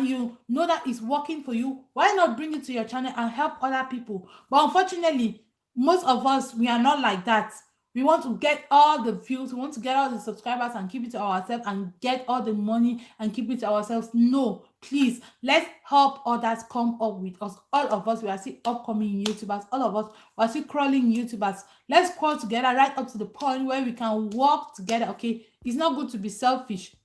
and you know that it's working for you, why not bring it to your channel and help other people? But unfortunately, most of us, we are not like that. We want to get all the views, we want to get all the subscribers and keep it to ourselves and get all the money and keep it to ourselves. No, please, let's help others come up with us. All of us, we are still upcoming YouTubers. All of us, we are still crawling YouTubers. Let's crawl together right up to the point where we can work together, okay? It's not good to be selfish.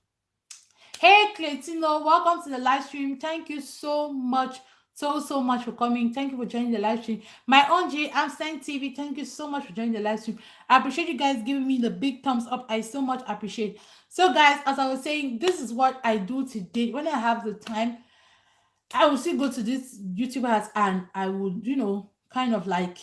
Hey Claytino, welcome to the live stream. Thank you so much, so much for coming. Thank you for joining the live stream. My own J Amstein TV, thank you so much for joining the live stream. I appreciate you guys giving me the big thumbs up. I so much appreciate. So guys, as I was saying, this is what I do today. When I have the time, I will still go to this YouTubers and I would, kind of like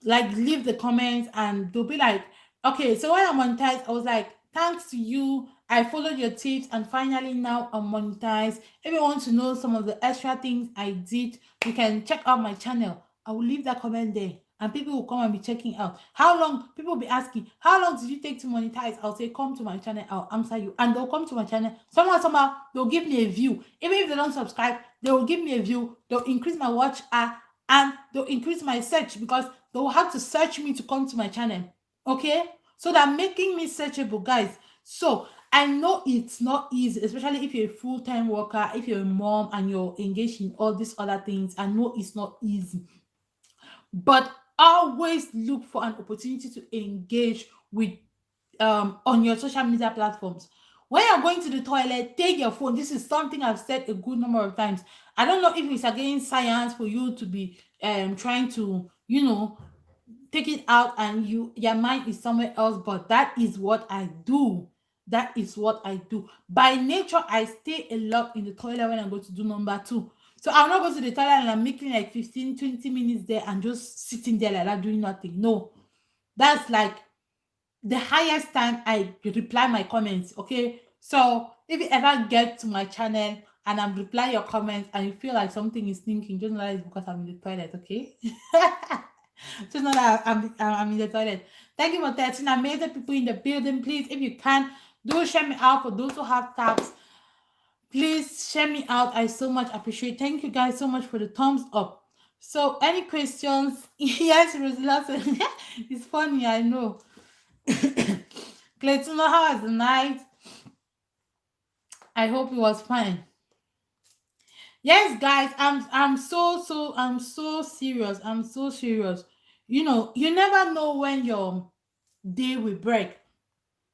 leave the comments and they'll be like, okay, so when I monetize, I was like, thanks to you, I followed your tips and finally now I'm monetized. If you want to know some of the extra things I did, you can check out my channel. I will leave that comment there and people will come and be checking out. How long, people will be asking, how long did you take to monetize? I'll say, come to my channel, I'll answer you. And they'll come to my channel. Somehow, they'll give me a view. Even if they don't subscribe, they will give me a view. They'll increase my watch hour and they'll increase my search because they will have to search me to come to my channel. Okay? So they're making me searchable, guys. So I know it's not easy, especially if you're a full-time worker, if you're a mom and you're engaged in all these other things. I know it's not easy. But always look for an opportunity to engage with on your social media platforms. When you're going to the toilet, take your phone. This is something I've said a good number of times. I don't know if it's against science for you to be trying to, take it out and your mind is somewhere else, but that is what I do. That is what I do. By nature, I stay a lot in the toilet when I go to do number two. So I'll not go to the toilet and I'm making like 15, 20 minutes there and just sitting there like that doing nothing. No. That's like the highest time I reply my comments. Okay. So if you ever get to my channel and I'm replying your comments and you feel like something is thinking, just know that it's because I'm in the toilet, okay? Just know that I'm in the toilet. Thank you for 13 amazing people in the building. Please, if you can, do share me out for those who have tabs. Please share me out. I so much appreciate. Thank you guys so much for the thumbs up. So, any questions? Yes, Rosilla. It's funny, I know. Clayton, how was the night? I hope it was fine. Yes, guys, I'm so serious. I'm so serious. You never know when your day will break.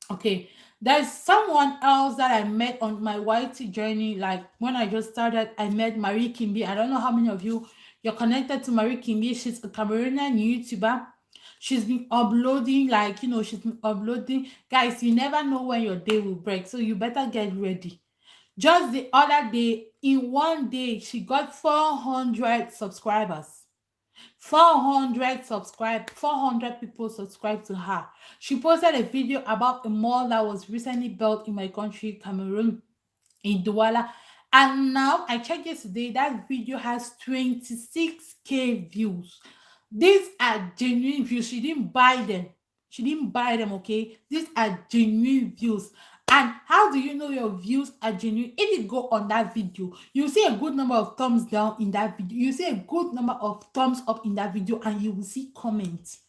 Okay. There's someone else that I met on my YT journey. Like when I just started, I met Marie Kimby. I don't know how many of you're connected to Marie Kimby. She's a Cameroonian YouTuber. She's been uploading, she's been uploading. Guys, you never know when your day will break. So you better get ready. Just the other day, in one day, she got 400 subscribers. 400 people subscribed to her. She posted a video about a mall that was recently built in my country, Cameroon, in Douala. And now I checked yesterday, that video has 26K views. These are genuine views. She didn't buy them. Okay? These are genuine views. And how do you know your views are genuine? If you go on that video, you see a good number of thumbs down in that video. You see a good number of thumbs up in that video, and you will see comments.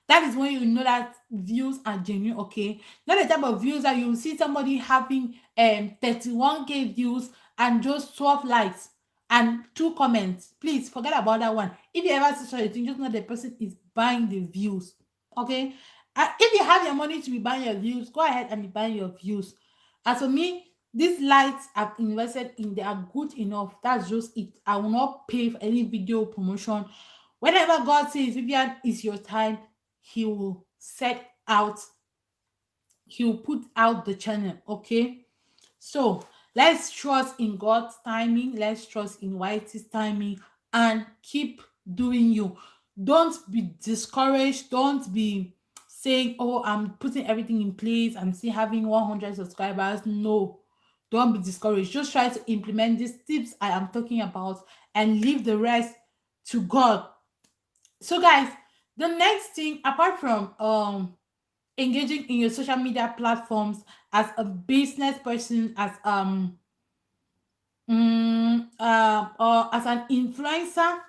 That is when you know that views are genuine, okay? Not the type of views that you will see somebody having 31K views and just 12 likes and 2 comments. Please forget about that one. If you ever see such a thing, just know the person is buying the views, okay? If you have your money to be buying your views, go ahead and be buying your views. As for me, these lights I've invested in, they are good enough. That's just it. I will not pay for any video promotion. Whenever God says, Vivian, it's your time, he will put out the channel, okay? So let's trust in God's timing. Let's trust in YT's timing and keep doing you. Don't be discouraged. Don't be saying, oh, I'm putting everything in place. I'm still having 100 subscribers. No, don't be discouraged. Just try to implement these tips I am talking about and leave the rest to God. So guys, the next thing, apart from engaging in your social media platforms as a business person, as or as an influencer,